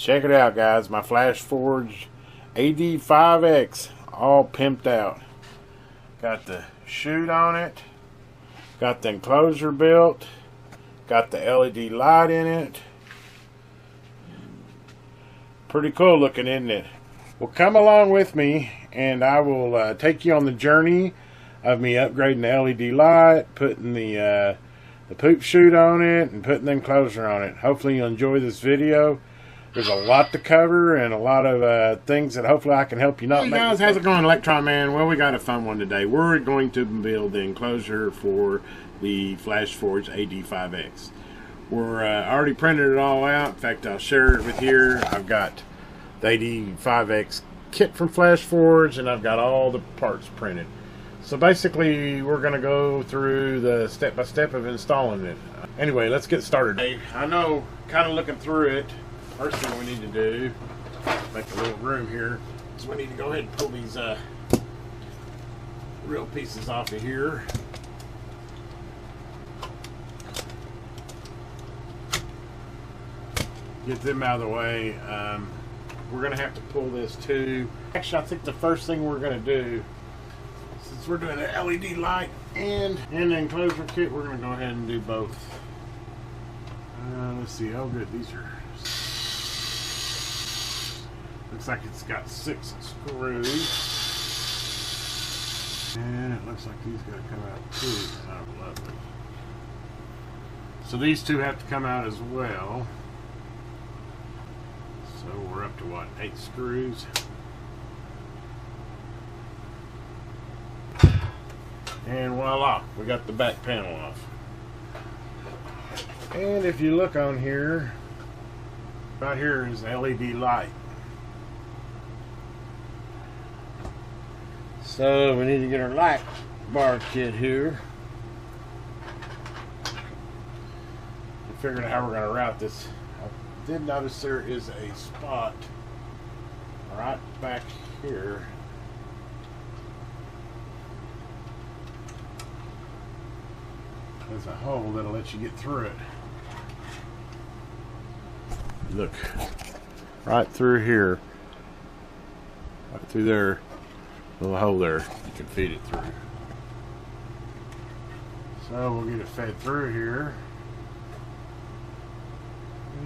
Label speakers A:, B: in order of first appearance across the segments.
A: Check it out, guys. My Flash Forge AD5X all pimped out. Got the chute on it. Got the enclosure built. Got the LED light in it. Pretty cool looking, isn't it? Well, come along with me and I will take you on the journey of me upgrading the LED light, putting the poop chute on it, and putting the enclosure on it. Hopefully you'll enjoy this video. There's a lot to cover and a lot of things that hopefully I can help you not make. Hey guys, how's it going, Electron Man? Well, we got a fun one today. We're going to build the enclosure for the Flash Forge AD5X. We're already printed it all out. In fact, I'll share it with you. I've got the AD5X kit from Flash Forge, and I've got all the parts printed. So basically, we're going to go through the step-by-step of installing it. Anyway, let's get started. I know, kind of looking through it, first thing we need to do, make a little room here, is we need to go ahead and pull these real pieces off of here. Get them out of the way. We're going to have to pull this too. Actually, I think the first thing we're going to do, since we're doing an LED light and the enclosure kit, we're going to go ahead and do both. Let's see. Oh, good. These are. Looks like it's got 6 screws. And it looks like these got to come out too. Oh, lovely. So these two have to come out as well. So we're up to what, 8 screws? And voila, we got the back panel off. And if you look on here, right here is the LED light. So we need to get our light bar kit here. We figured out how we're going to route this. I did notice there is a spot right back here. There's a hole that'll let you get through it. Look, right through here, right through there. Little hole there you can feed it through. So we'll get it fed through here,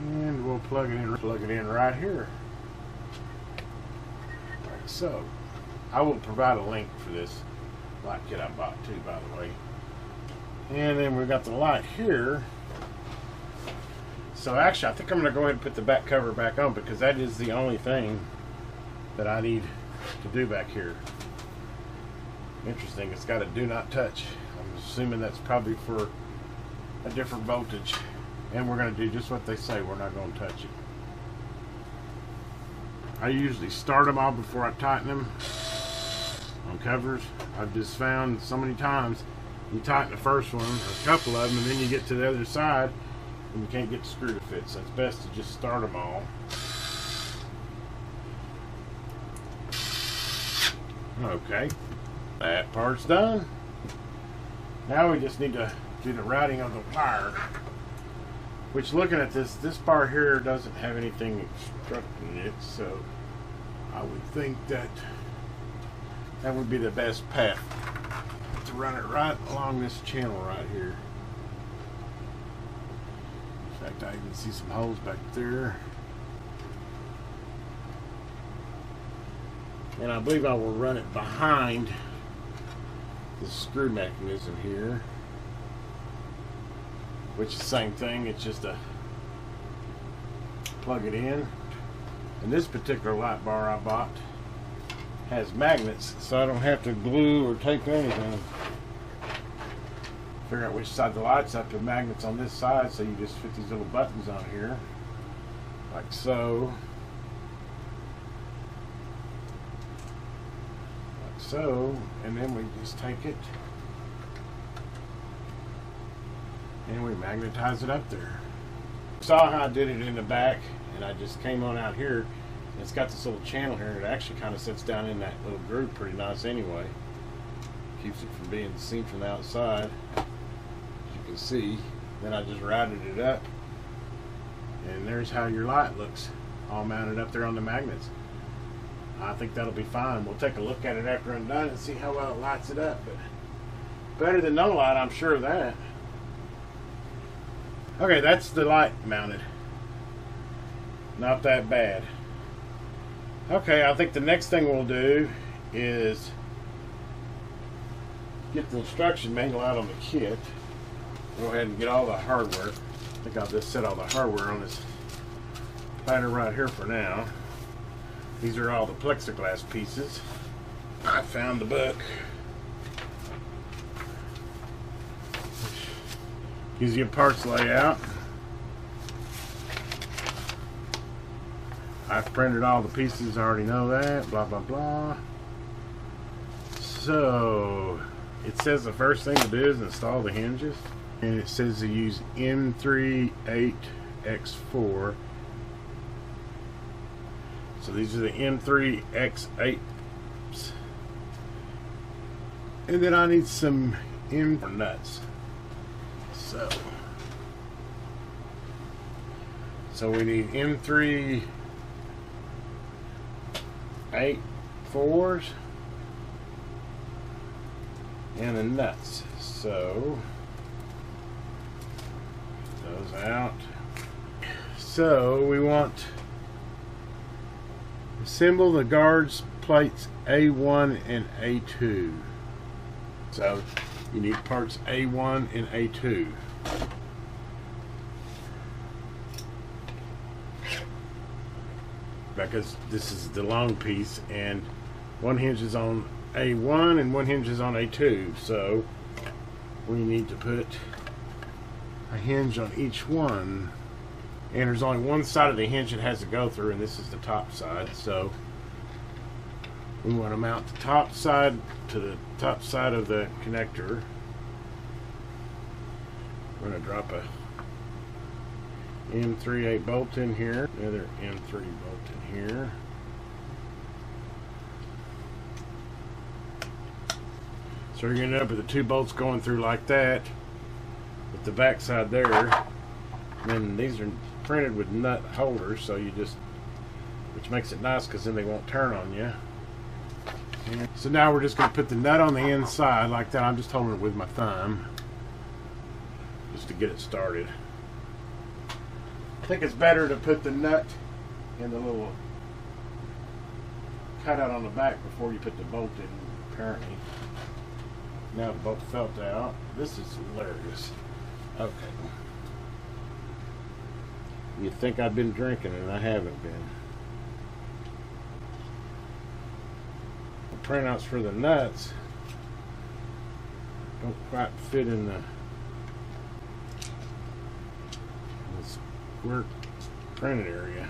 A: and we'll plug it in right here, like so. I will provide a link for this light kit I bought too, by the way. And then we've got the light here. So actually, I think I'm going to go ahead and put the back cover back on, because that is the only thing that I need to do back here. Interesting, it's got a do not touch. I'm assuming that's probably for a different voltage. And we're going to do just what they say, we're not going to touch it. I usually start them all before I tighten them on covers. I've just found so many times you tighten the first one, or a couple of them, and then you get to the other side and you can't get the screw to fit. So it's best to just start them all. Okay. That part's done. Now we just need to do the routing of the wire. Which, looking at this bar here doesn't have anything obstructing it, so I would think that that would be the best path, to run it right along this channel right here. In fact, I can see some holes back there. And I believe I will run it behind the screw mechanism here, which is the same thing. It's just a plug it in. And this particular light bar I bought has magnets, so I don't have to glue or tape anything. Figure out which side the light's up. The magnets on this side, so you just fit these little buttons on here, like so. So, and then we just take it and we magnetize it up there. Saw how I did it in the back, and I just came on out here, and it's got this little channel here, and it actually kind of sits down in that little groove pretty nice anyway. Keeps it from being seen from the outside, as you can see. Then I just routed it up, and there's how your light looks. all mounted up there on the magnets. I think that'll be fine. We'll take a look at it after I'm done and see how well it lights it up, but better than no light, I'm sure of that. Okay, that's the light mounted. Not that bad. Okay, I think the next thing we'll do is get the instruction manual out on the kit. Go ahead and get all the hardware. I think I'll just set all the hardware on this platter right here for now. These are all the plexiglass pieces. I found the book. Gives you a parts layout. I've printed all the pieces, I already know that, blah blah blah. So it says the first thing to do is install the hinges, and it says to use M38X4. So these are the M3X8s. And then I need some M nuts. So we need M3 8/4s and the nuts. So those out. So we want assemble the guards plates A1 and A2. So you need parts A1 and A2. Because this is the long piece, and one hinge is on A1 and one hinge is on A2, so we need to put a hinge on each one, and there's only one side of the hinge it has to go through, and this is the top side. So we want to mount the top side to the top side of the connector. We're going to drop a M3/8 bolt in here, another M3 bolt in here. So you're going to end up with the two bolts going through like that, with the back side there. And then these are printed with nut holders, so you just, which makes it nice because then they won't turn on you. So now we're just going to put the nut on the inside like that. I'm just holding it with my thumb just to get it started. I think it's better to put the nut in the little cutout on the back before you put the bolt in, apparently. Now the bolt felt out. This is hilarious. Okay. You'd think I've been drinking, and I haven't been. The printouts for the nuts don't quite fit in the square printed area.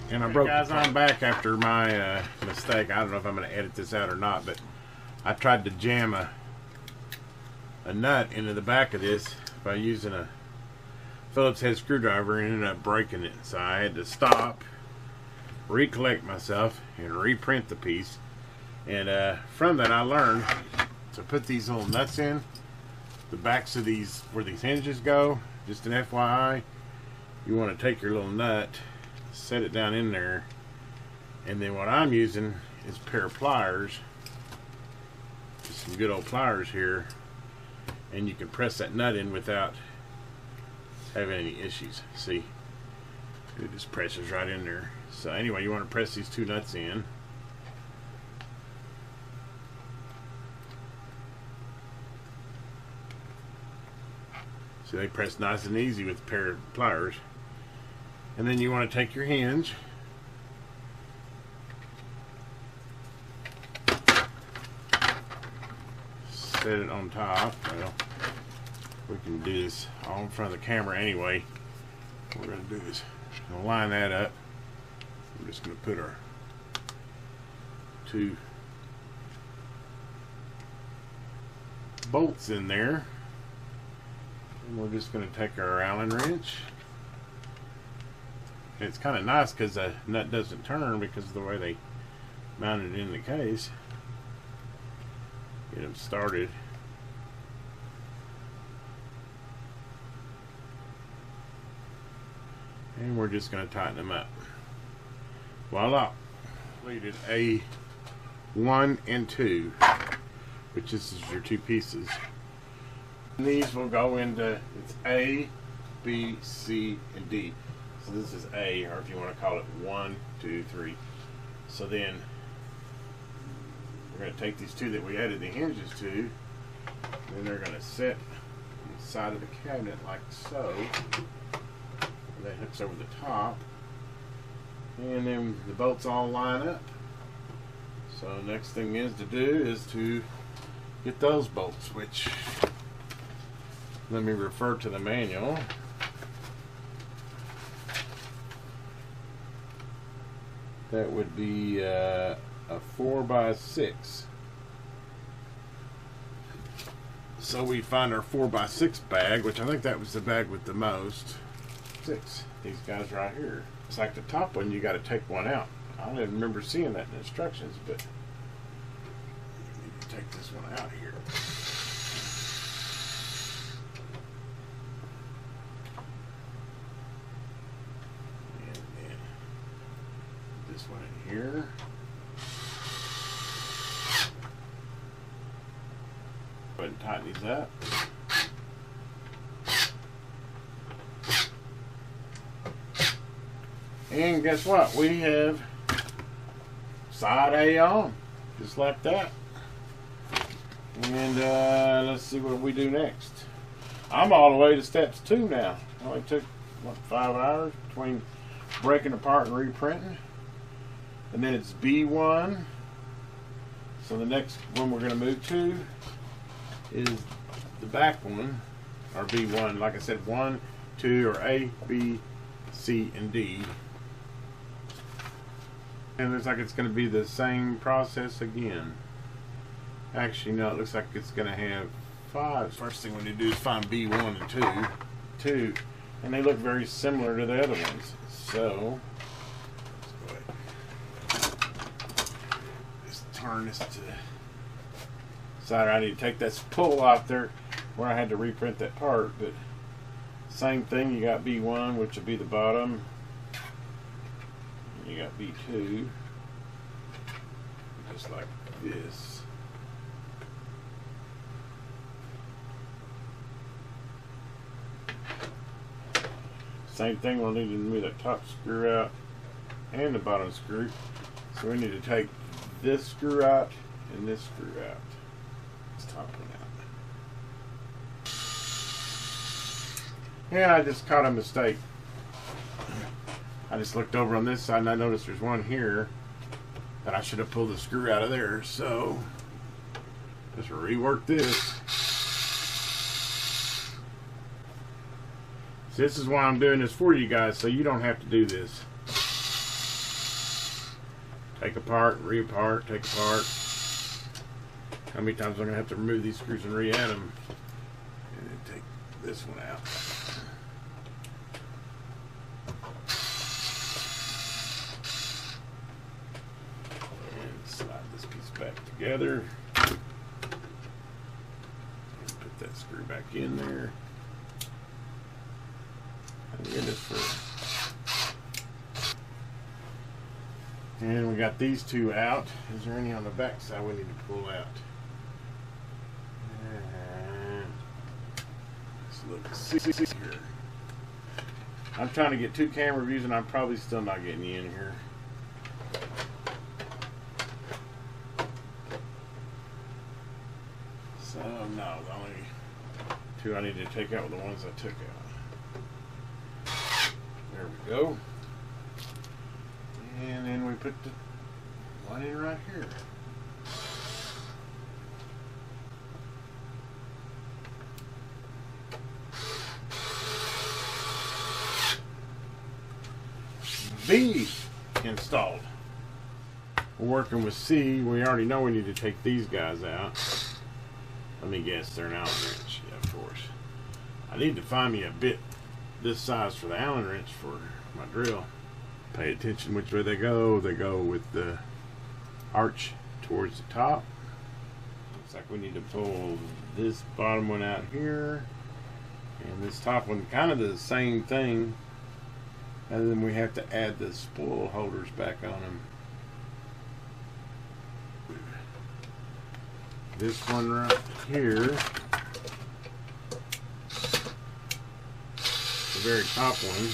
A: And I broke. Guys, I'm back after my mistake. I don't know if I'm going to edit this out or not, but I tried to jam a nut into the back of this by using a Phillips head screwdriver and ended up breaking it. So I had to stop, recollect myself, and reprint the piece. And from that I learned to put these little nuts in the backs of these, where these hinges go. Just an FYI, you want to take your little nut, set it down in there, and then what I'm using is a pair of pliers, just some good old pliers here, and you can press that nut in without having any issues. See, it just presses right in there. So anyway, you want to press these two nuts in. So they press nice and easy with a pair of pliers. And then you want to take your hinge, set it on top. Well, we can do this all in front of the camera anyway. What we're going to do is we'll line that up. We're just going to put our two bolts in there. And we're just going to take our Allen wrench. It's kind of nice because the nut doesn't turn because of the way they mounted it in the case. Get them started. And we're just going to tighten them up. Voila. Completed A1 and 2, which is your two pieces. And these will go into, it's A, B, C, and D. So this is A, or if you want to call it 1, 2, 3. So then we're going to take these two that we added the hinges to, and then they're going to sit on the side of the cabinet like so. And that hooks over the top. And then the bolts all line up. So next thing is to do is to get those bolts, which, let me refer to the manual. That would be a 4x6. So we find our 4x6 bag, which I think that was the bag with the most. 6. These guys right here. It's like the top one, you got to take one out. I don't even remember seeing that in the instructions, but you need to take this one out here. And then this one in here. Go ahead and tighten these up. And guess what? We have side A on, just like that. And let's see what we do next. I'm all the way to steps 2 now. It only took, what, 5 hours between breaking apart and reprinting. And then it's B1. So the next one we're going to move to is the back one, or B1. Like I said, 1, 2, or A, B, C, and D. And it looks like it's going to be the same process again. Actually, no, it looks like it's going to have 5. First thing we need to do is find B1 and 2. And they look very similar to the other ones. So, let's go ahead. Just turn this to the side. I need to take that spool off there where I had to reprint that part. But same thing, you got B1, which will be the bottom. You got B2, just like this. Same thing, we'll need to move that top screw out and the bottom screw. So we need to take this screw out and this screw out. This top one out. And I just caught a mistake. I just looked over on this side and I noticed there's one here that I should have pulled the screw out of there. So just rework this. So this is why I'm doing this for you guys, so you don't have to do this. Take apart, reapart, take apart. How many times I'm going to have to remove these screws and re-add them? And then take this one out. Back together. And put that screw back in there. And get this for. And we got these two out. Is there any on the back side we need to pull out? Let's look here. I'm trying to get 2 camera views and I'm probably still not getting you in here. So no, the only 2 I need to take out were the ones I took out. There we go. And then we put the one in right here. B installed. We're working with C. We already know we need to take these guys out. Let me guess, they're an Allen wrench. Yeah, of course. I need to find me a bit this size for the Allen wrench for my drill. Pay attention which way they go. They go with the arch towards the top. like we need to pull this bottom one out here and this top one, kind of the same thing, and then we have to add the spool holders back on them. This one right here, the very top one,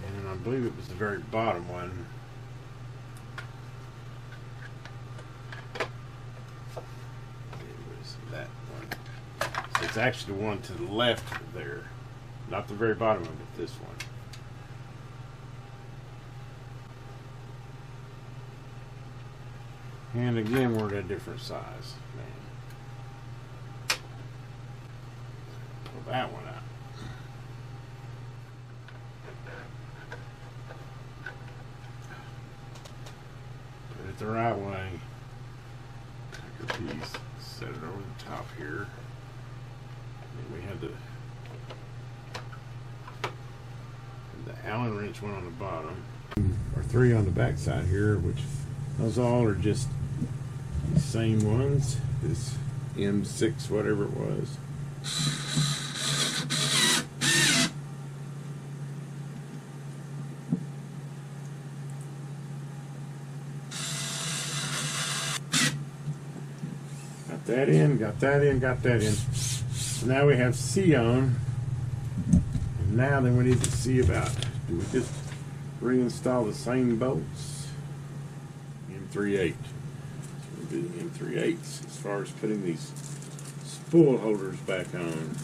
A: and I believe it was the very bottom one. That one. So it's actually the one to the left there, not the very bottom one, but this one. And again, we're at a different size. Man. Pull that one out. Put it the right way. Take a piece. Set it over the top here. And then we have the Allen wrench one on the bottom, or 3 on the back side here, which those all are just the same ones. This M6, whatever it was. Got that in, got that in, got that in. So now we have C on. And now then we need to see about, do we just reinstall the same bolts? M3/8. So we'll do M3/8s as far as putting these spool holders back on.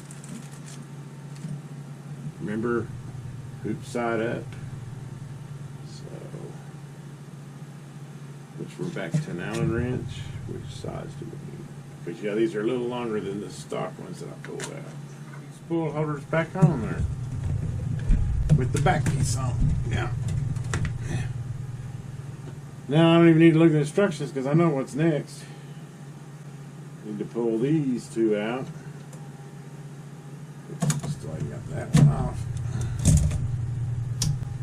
A: Remember, hoop side up. So, which we're back to an Allen wrench. Which size do we need? Because yeah, these are a little longer than the stock ones that I pulled out. Spool holders back on there with the back piece on. Yeah. Now I don't even need to look at the instructions because I know what's next. Need to pull these 2 out. Still got that one off.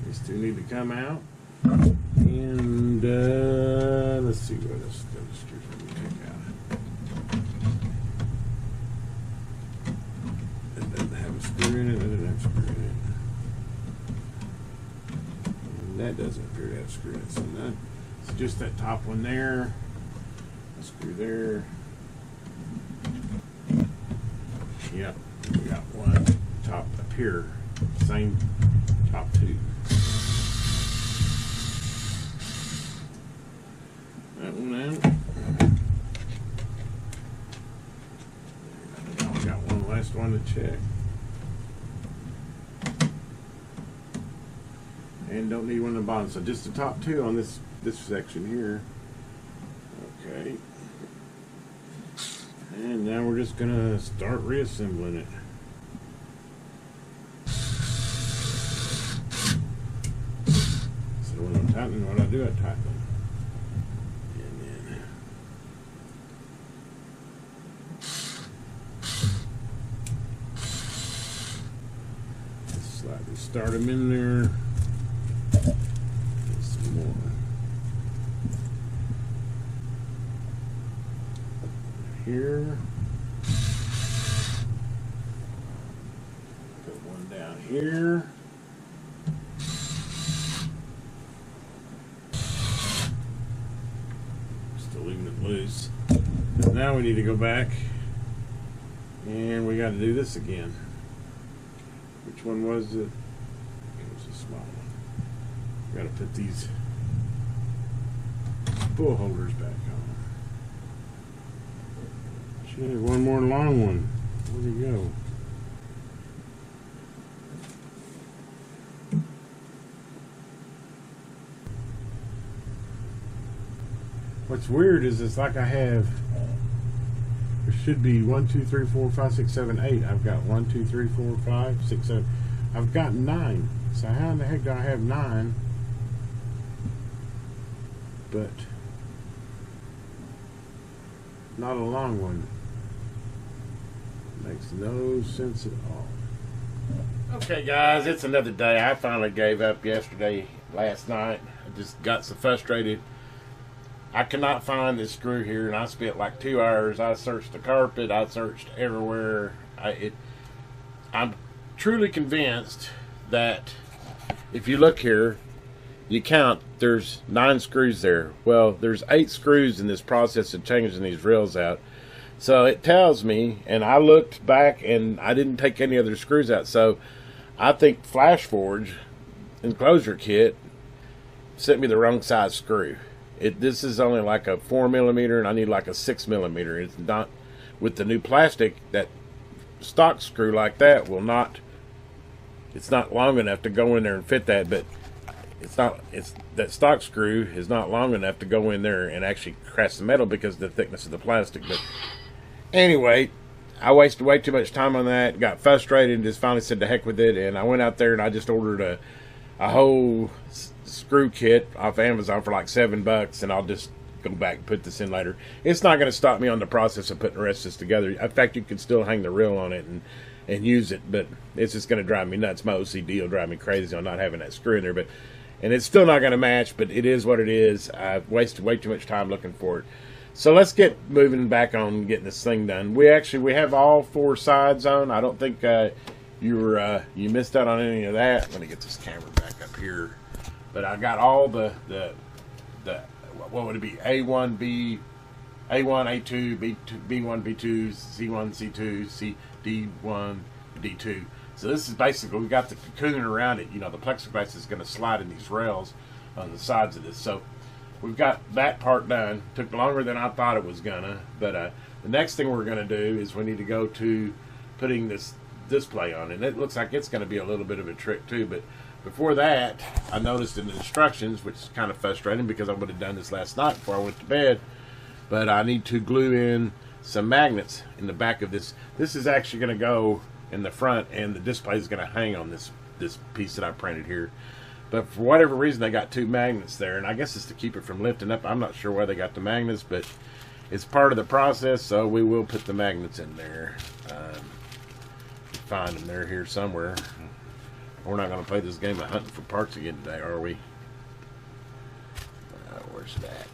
A: These 2 need to come out. And let's see what else the screws we can take out. That doesn't have a screw in it. That doesn't have a screw in it. And that doesn't appear to have a screw in it. So it's just that top one there. A screw there. Yep, we got one top up here. Same top 2. That one out. Now we got one last one to check. And don't need one on the bottom. So just the top 2 on this section here. Okay. And now we're just gonna start reassembling it. So when I'm tightening, what I do, I tighten. Slightly start them in there. Get some more. Here. Put one down here. Still leaving it loose. Now we need to go back and we got to do this again. Which one was it? It was a small one. Got to put these spool holders back on. Should have one more long one. Where'd he go? What's weird is it's like I have, there should be 1, 2, 3, 4, 5, 6, 7, 8. I've got 1, 2, 3, 4, 5, 6, 7. I've got 9. So how in the heck do I have 9? But not a long one. Makes no sense at all. Okay guys, it's another day. I finally gave up last night. I just got so frustrated. I cannot find this screw here, and I spent like 2 hours. I searched the carpet, I searched everywhere. I'm truly convinced that if you look here, you count, there's 9 screws there. Well, there's 8 screws in this process of changing these rails out. So it tells me, and I looked back and I didn't take any other screws out. So I think Flash Forge Enclosure kit sent me the wrong size screw. This is only like a 4mm, and I need like a 6mm. It's not, with the new plastic, that stock screw like that will not, it's not long enough to go in there and fit that. But that stock screw is not long enough to go in there and actually crash the metal because of the thickness of the plastic. But anyway, I wasted way too much time on that, got frustrated, and just finally said to heck with it. And I went out there and I just ordered a whole screw kit off Amazon for like $7, and I'll just go back and put this in later. It's not going to stop me on the process of putting the rest of this together. In fact, you can still hang the reel on it and use it, but it's just going to drive me nuts. My OCD will drive me crazy on not having that screw in there. And it's still not going to match, but it is what it is. I've wasted way too much time looking for it. So let's get moving back on getting this thing done. We have all 4 sides on. I don't think you missed out on any of that. Let me get this camera back up here. But I got all the what would it be? A1, B, A1, A2, B2, B1, B2, C1, C2, D1, D2. So this is basically, we got the cocoon around it. You know, the plexiglass is going to slide in these rails on the sides of this. So we've got that part done. Took longer than I thought it was gonna. But the next thing we're going to do is we need to go to putting this display on. And it looks like it's going to be a little bit of a trick too. But before that, I noticed in the instructions, which is kind of frustrating because I would have done this last night before I went to bed, but I need to glue in some magnets in the back of this. This is actually going to go in the front, and the display is going to hang on this piece that I printed here. But for whatever reason, they got 2 magnets there, and I guess it's to keep it from lifting up. I'm not sure why they got the magnets, but it's part of the process, so we will put the magnets in there. Find them. They're here somewhere. We're not going to play this game of hunting for parts again today, are we? Where's that?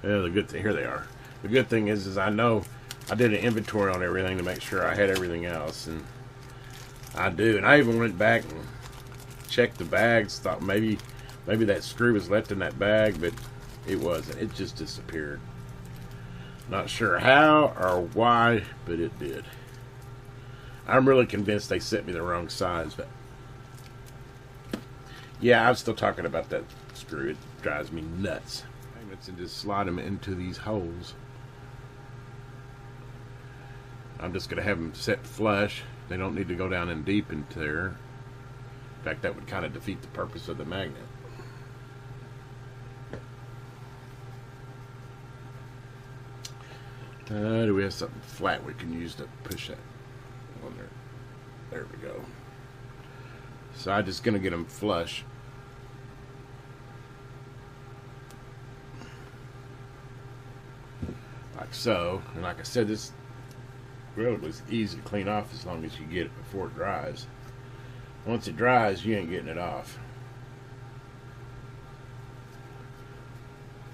A: Yeah, the good thing, here they are. The good thing is I know I did an inventory on everything to make sure I had everything else, and I do. And I even went back and checked the bags. Thought maybe that screw was left in that bag, but it wasn't. It just disappeared. Not sure how or why, but it did. I'm really convinced they sent me the wrong size, but yeah, I'm still talking about that screw. It drives me nuts. And just slide them into these holes. I'm just going to have them set flush. They don't need to go down in deep into there. In fact, that would kind of defeat the purpose of the magnet. Do we have something flat we can use to push that on there? There we go. So I'm just going to get them flush. Like so. And like I said, this grill was easy to clean off as long as you get it before it dries. Once it dries, you ain't getting it off.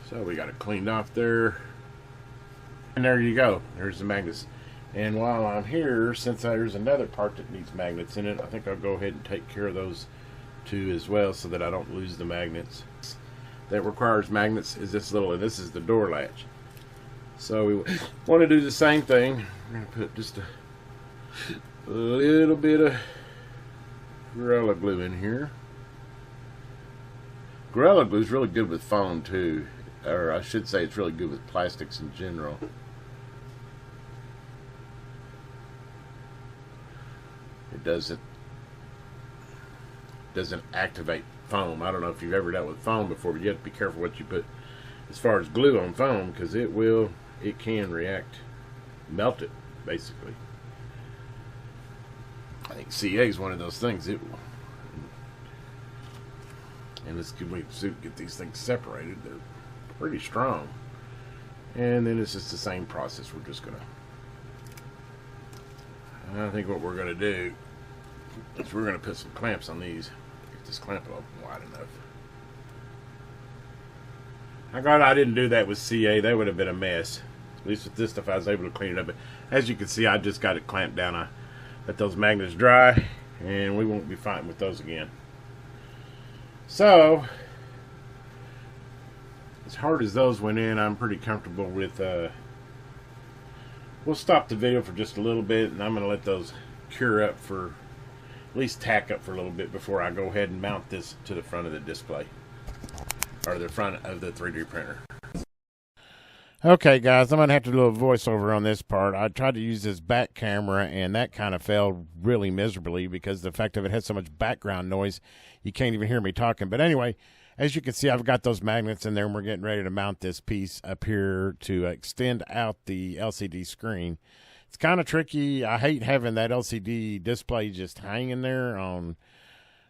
A: So we got it cleaned off there. And there you go. There's the magnets. And while I'm here, since there's another part that needs magnets in it, I think I'll go ahead and take care of those 2 as well so that I don't lose the magnets. That requires magnets is this little, and this is the door latch. So we want to do the same thing. We're going to put just a little bit of Gorilla Glue in here. Gorilla Glue is really good with foam too. Or I should say it's really good with plastics in general. It doesn't activate foam. I don't know if you've ever dealt with foam before, but you have to be careful what you put as far as glue on foam, because it can react, melt it basically. I think CA is one of those things. And let's get these things separated. They're pretty strong. And then it's just the same process. We're just gonna I think what we're going to do is we're going to put some clamps on these. Get this clamp open wide enough. I'm glad I didn't do that with CA. That would have been a mess. At least with this stuff, I was able to clean it up. But as you can see, I just got it clamped down. I let those magnets dry, and we won't be fighting with those again. So, as hard as those went in, I'm pretty comfortable with. We'll stop the video for just a little bit, and I'm going to let those cure up for, at least tack up for a little bit before I go ahead and mount this to the front of the display, or the front of the 3D printer. Okay, guys, I'm going to have to do a voiceover on this part. I tried to use this back camera, and that kind of failed really miserably because the fact of it had so much background noise, you can't even hear me talking. But anyway, as you can see, I've got those magnets in there, and we're getting ready to mount this piece up here to extend out the LCD screen. It's kind of tricky. I hate having that LCD display just hanging there on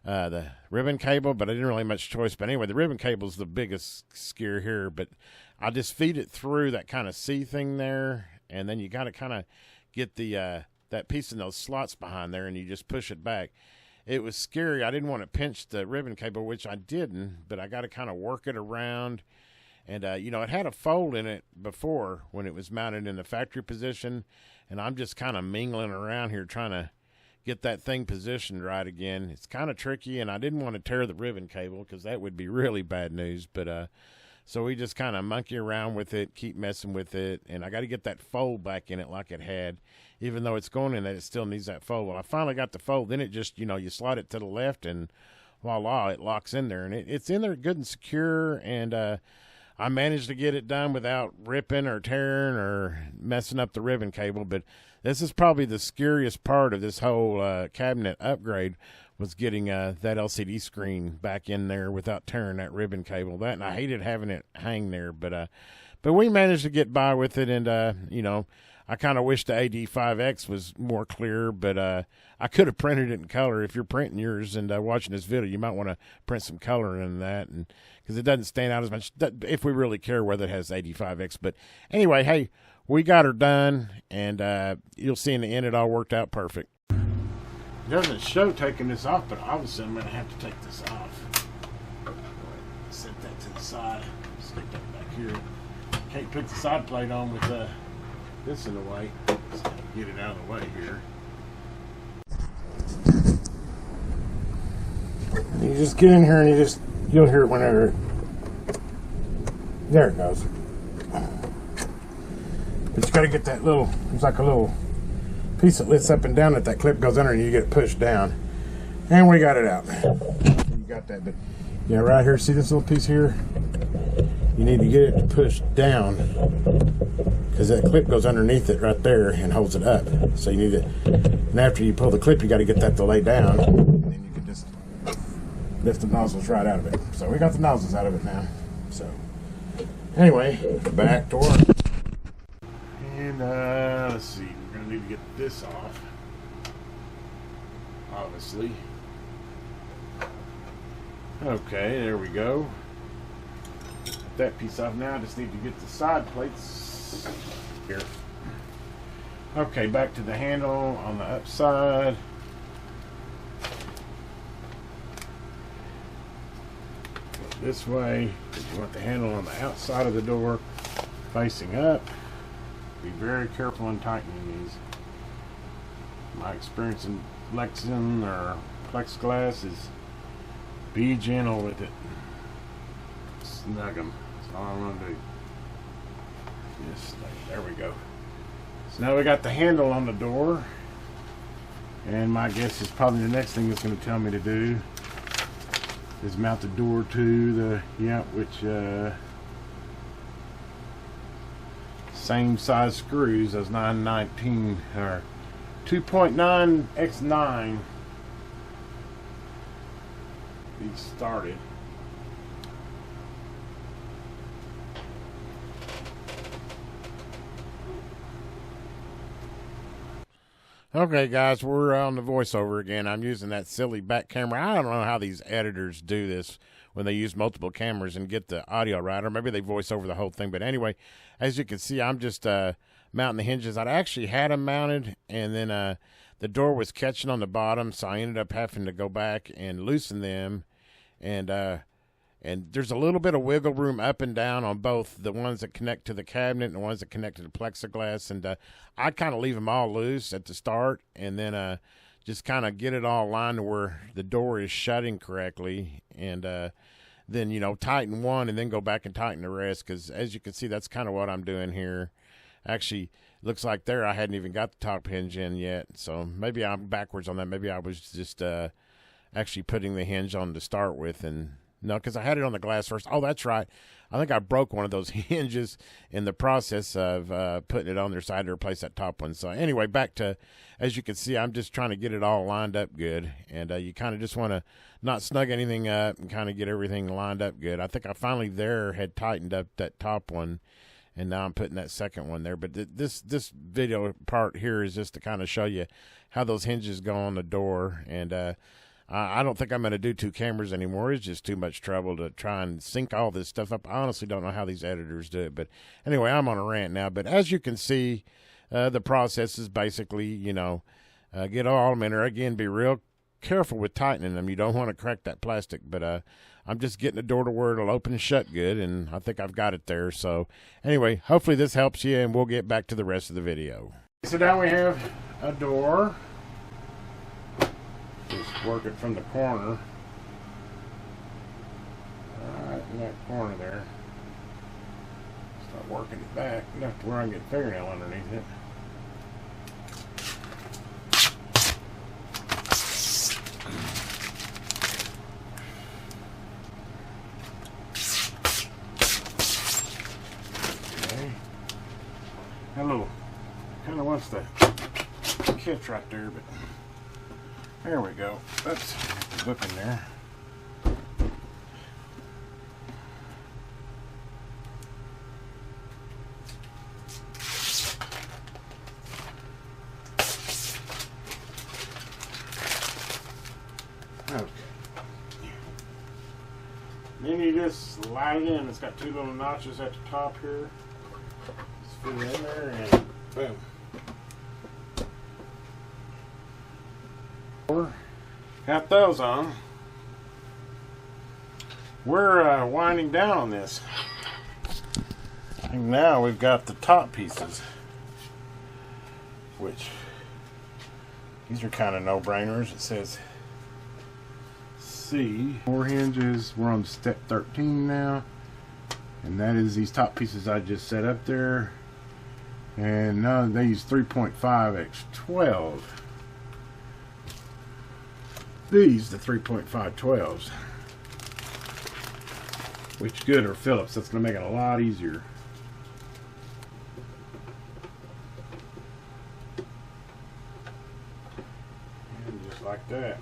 A: the ribbon cable, but I didn't really have much choice. But anyway, the ribbon cable is the biggest scare here, but I just feed it through that kind of C thing there, and then you got to kind of get the that piece in those slots behind there, and you just push it back. It was scary. I didn't want to pinch the ribbon cable, which I didn't, but I got to kind of work it around. And, you know, it had a fold in it before when it was mounted in the factory position, and I'm just kind of mingling around here trying to get that thing positioned right again. It's kind of tricky, and I didn't want to tear the ribbon cable because that would be really bad news, but so we just kind of monkey around with it, keep messing with it, and I got to get that fold back in it like it had. Even though it's going in that, it still needs that fold. Well, I finally got the fold. Then it just, you know, you slide it to the left, and voila, it locks in there. And it's in there good and secure, and I managed to get it done without ripping or tearing or messing up the ribbon cable. But this is probably the scariest part of this whole cabinet upgrade, was getting that LCD screen back in there without tearing that ribbon cable. That, and I hated having it hang there, but we managed to get by with it, and you know, I kind of wish the AD5X was more clear, but I could have printed it in color. If you're printing yours and watching this video, you might want to print some color in that, and because it doesn't stand out as much if we really care whether it has AD5X. But anyway, hey, we got her done, and you'll see in the end it all worked out perfect. It doesn't show taking this off, but obviously I'm going to have to take this off. Set that to the side. Stick that back here. Can't put the side plate on with this in the way. Just gotta get it out of the way here. You just get in here and you'll hear it whenever. There it goes. But you gotta get that little, it's like a little piece that lifts up and down that clip goes under and you get it pushed down. And we got it out. You got that, but yeah, right here, see this little piece here? You need to get it to push down because that clip goes underneath it right there and holds it up. So you need to, and after you pull the clip, you got to get that to lay down, and then you can just lift the nozzles right out of it. So we got the nozzles out of it now. So anyway, back to work. And let's see, we're gonna need to get this off, obviously. Okay, there we go. That piece off now. I just need to get the side plates here. Okay, back to the handle on the upside. Go this way, because you want the handle on the outside of the door facing up. Be very careful in tightening these. My experience in flexing or plexiglass is be gentle with it. Snug them. That's all I'm going to do. Just like, there we go. So now we got the handle on the door. And my guess is probably the next thing it's going to tell me to do is mount the door to the, which same size screws as 919 or 2.9 x 9. These started. Okay, guys, we're on the voiceover again. I'm using that silly back camera. I don't know how these editors do this when they use multiple cameras and get the audio right, or maybe they voice over the whole thing. But anyway, as you can see, I'm just mounting the hinges. I actually had them mounted, and then the door was catching on the bottom, so I ended up having to go back and loosen them. And there's a little bit of wiggle room up and down on both the ones that connect to the cabinet and the ones that connect to the plexiglass. And I kind of leave them all loose at the start, and then just kind of get it all lined to where the door is shutting correctly. And then, you know, tighten one and then go back and tighten the rest, because as you can see, that's kind of what I'm doing here. Actually, looks like there I hadn't even got the top hinge in yet, so maybe I'm backwards on that. Maybe I was just actually putting the hinge on to start with, and no, because I had it on the glass first. Oh, that's right. I think I broke one of those hinges in the process of putting it on there, so I had to replace that top one. So anyway, back to, as you can see, I'm just trying to get it all lined up good, and you kind of just want to not snug anything up and kind of get everything lined up good. I think I finally had tightened up that top one, and now I'm putting that second one there. But this video part here is just to kind of show you how those hinges go on the door. And I don't think I'm going to do 2 cameras anymore. It's just too much trouble to try and sync all this stuff up. I honestly don't know how these editors do it. But anyway, I'm on a rant now. But as you can see, the process is basically, you know, get all of them in there. Again, be real careful with tightening them. You don't want to crack that plastic. But I'm just getting the door to where it'll open and shut good, and I think I've got it there. So anyway, hopefully this helps you, and we'll get back to the rest of the video. So now we have a door. Just work it from the corner. Right in that corner there. Start working it back enough to where I can get a fingernail underneath it. Hello. Kind of wants to catch right there, but there we go. That's the book in there. Okay. Then you just slide it in. It's got 2 little notches at the top here. Fit it in there and boom. Got those on. We're winding down on this. And now we've got the top pieces, which these are kind of no-brainers. It says C. 4 hinges. We're on step 13 now. And that is these top pieces I just set up there. And now they use 3.5x12. These, the 3.512s. Which good are Phillips. That's going to make it a lot easier. And just like that.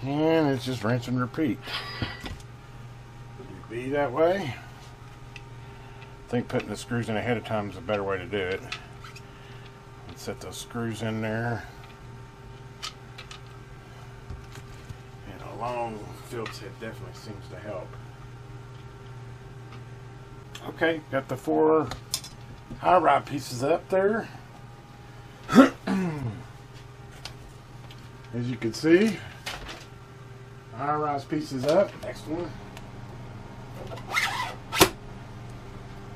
A: And it's just rinse and repeat. Be that way. I think putting the screws in ahead of time is a better way to do it. Let's set those screws in there. And a long Phillips head definitely seems to help. Okay, got the 4 high rod pieces up there. As you can see, high rise pieces up. Next one.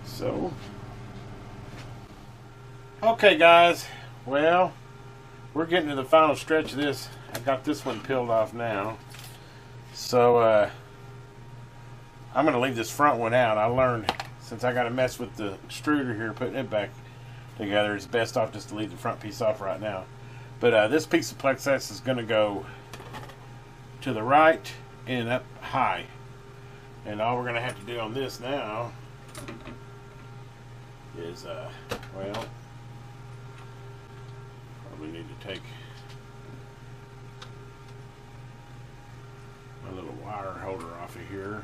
A: So, okay guys, well, we're getting to the final stretch of this. I got this one peeled off now. So, I'm going to leave this front one out. I learned, since I got to mess with the extruder here, putting it back together, it's best off just to leave the front piece off right now. But this piece of plexiglass is going to go to the right and up high. And all we're going to have to do on this now is, well, probably need to take my little wire holder off of here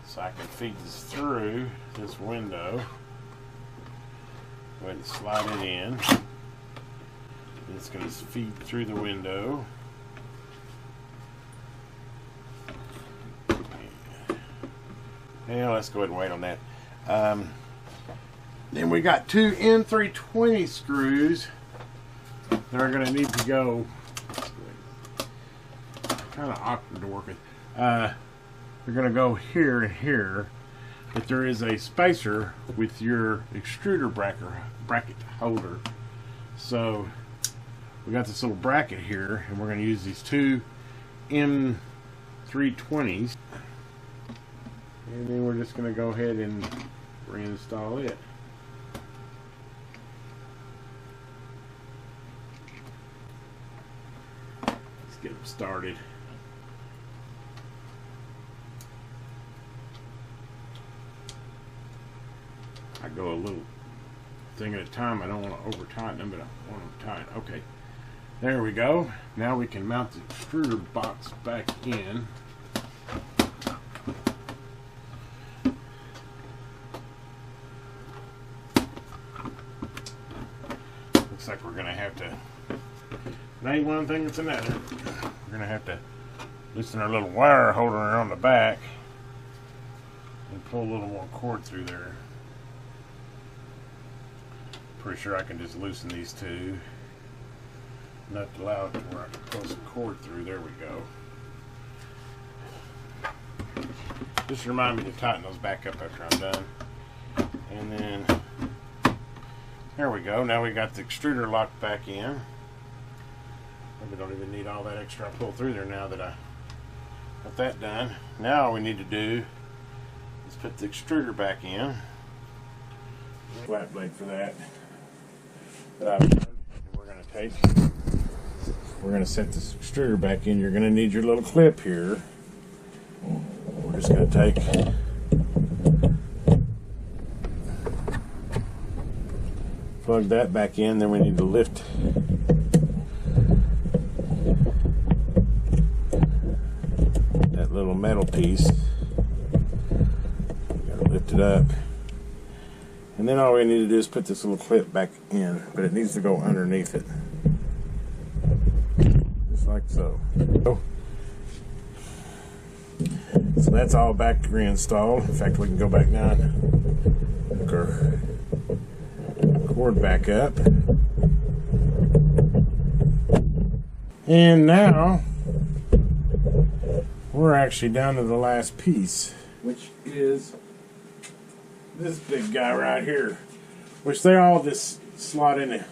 A: so I can feed this through this window. Go ahead and slide it in. It's going to feed through the window. Yeah, let's go ahead and wait on that. Then we got two N320 screws that are going to need to go. Kind of awkward to work with. They're going to go here and here, but there is a spacer with your extruder bracket holder. So we got this little bracket here, and we're going to use these two M320s, and then we're just going to go ahead and reinstall it. Let's get them started. I go a little thing at a time. I don't want to over tighten them, but I want them tight. Okay, there we go. Now we can mount the extruder box back in. Looks like we're going to have to, it ain't one thing, it's another. We're going to have to loosen our little wire holder on the back and pull a little more cord through there. Pretty sure I can just loosen these two. Not allow it to where I can pull some cord through. There we go. Just remind me to tighten those back up after I'm done. And then, there we go. Now we got the extruder locked back in. Maybe don't even need all that extra I pulled through there now that I got that done. Now all we need to do is put the extruder back in. Flat blade for that. We're going to set this extruder back in. You're going to need your little clip here. We're just going to take plug that back in. Then we need to lift that little metal piece. Got to lift it up. And then all we need to do is put this little clip back in, but it needs to go underneath it. Just like so. So that's all back reinstalled. In fact, we can go back now and hook our cord back up. And now we're actually down to the last piece, which is this big guy right here, which they all just slot in it.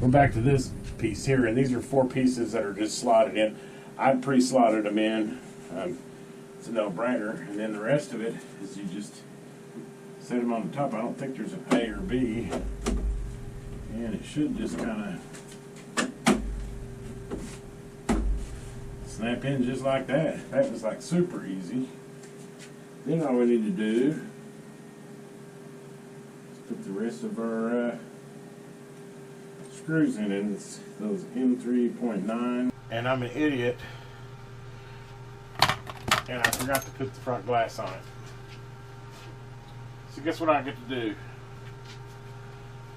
A: We're back to this piece here, and these are 4 pieces that are just slotted in. I pre-slotted them in. It's a no-brainer. And then the rest of it is you just set them on the top. I don't think there's an A or B, and it should just kind of snap in just like that. That was like super easy. Then all we need to do is put the rest of our screws in it. It's those M3.9. And I'm an idiot, and I forgot to put the front glass on it. So guess what I get to do?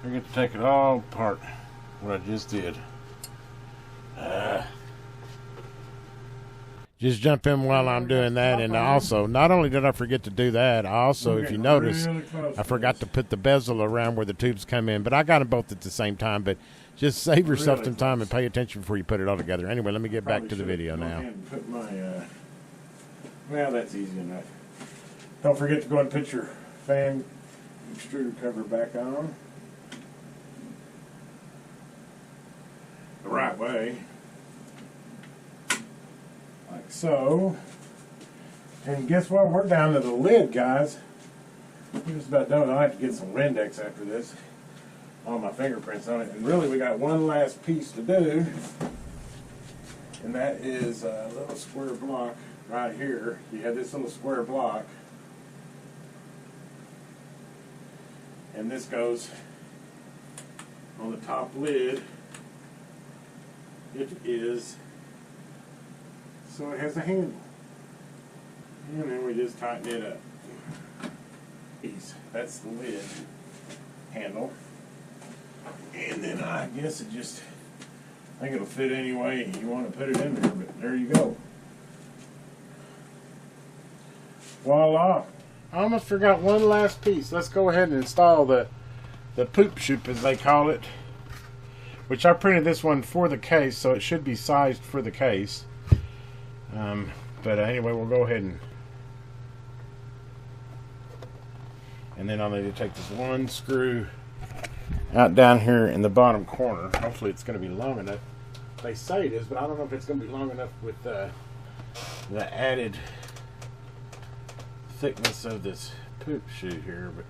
A: I get to take it all apart, what I just did. Just jump in while I'm doing that. And also, not only did I forget to do that, I also, if you notice, I forgot to put the bezel around where the tubes come in. But I got them both at the same time. But just save yourself some time and pay attention before you put it all together. Anyway, let me get back to the video now. Put my, well, that's easy enough. Don't forget to go and put your fan extruder cover back on the right way. Like so. And guess what? We're down to the lid, guys. We're just about done. I'll have to get some Windex after this. All my fingerprints on it. And really, we got one last piece to do. And that is a little square block right here. You have this little square block. And this goes on the top lid. It is, so it has a handle. And then we just tighten it up. That's the lid handle. And then I guess it just think it'll fit any way you want to put it in there, but there you go. Voila. I almost forgot one last piece. Let's go ahead and install the poop chute, as they call it, which I printed this one for the case, so it should be sized for the case. But anyway, we'll go ahead and then I'll need to take this one screw out down here in the bottom corner. Hopefully it's going to be long enough. They say it is, but I don't know if it's going to be long enough with the added thickness of this poop chute here, but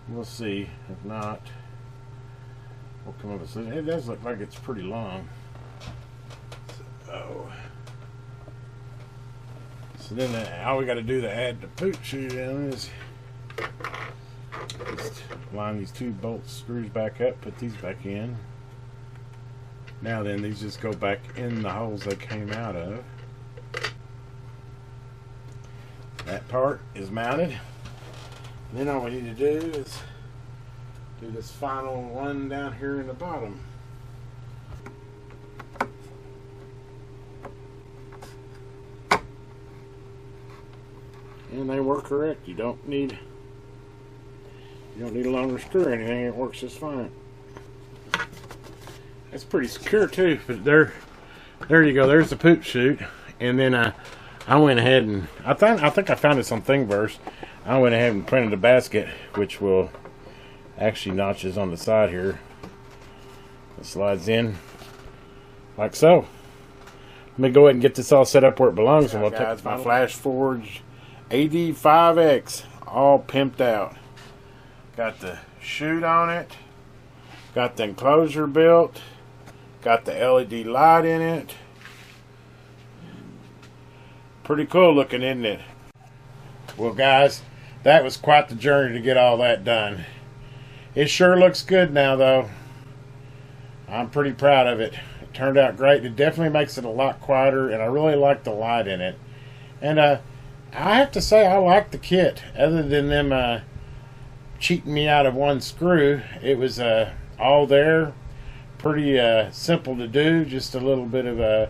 A: we'll see. If not, we'll come up with something. It does look like it's pretty long. So then all we got to do to add the poop chute in is just line these two bolt screws back up, put these back in. Now then, these just go back in the holes they came out of. That part is mounted. And then all we need to do is do this final one down here in the bottom. And they work correct. You don't need a longer screw or anything. It works just fine. It's pretty secure too. But there you go. There's the poop chute. And then I went ahead and I think I found this on Thingiverse. I went ahead and printed a basket, which will actually notches on the side here. It slides in like so. Let me go ahead and get this all set up where it belongs, and we'll take my Flash Forge AD5X all pimped out. Got the chute on it. Got the enclosure built. Got the LED light in it. Pretty cool looking, isn't it? Well, guys, that was quite the journey to get all that done. It sure looks good now, though. I'm pretty proud of it. It turned out great. It definitely makes it a lot quieter, and I really like the light in it. And I have to say, I like the kit. Other than them cheating me out of one screw, it was all there. Pretty simple to do. Just a little bit of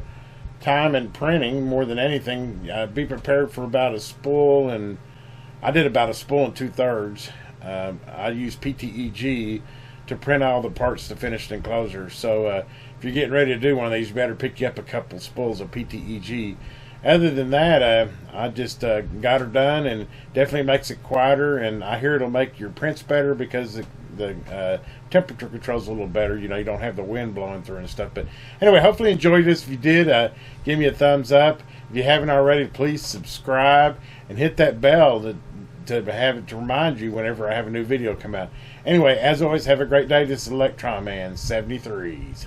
A: time and printing more than anything. Be prepared for about a spool, and I did about a spool and 2/3. I used PTEG to print all the parts to finished enclosure. So if you're getting ready to do one of these, you better pick you up a couple spools of PTEG. Other than that, I just got her done, and definitely makes it quieter, and I hear it'll make your prints better because the temperature control's a little better. You know, you don't have the wind blowing through and stuff. But anyway, hopefully you enjoyed this. If you did, give me a thumbs up. If you haven't already, please subscribe and hit that bell to have it to remind you whenever I have a new video come out. Anyway, as always, have a great day. This is Electron Man 73s.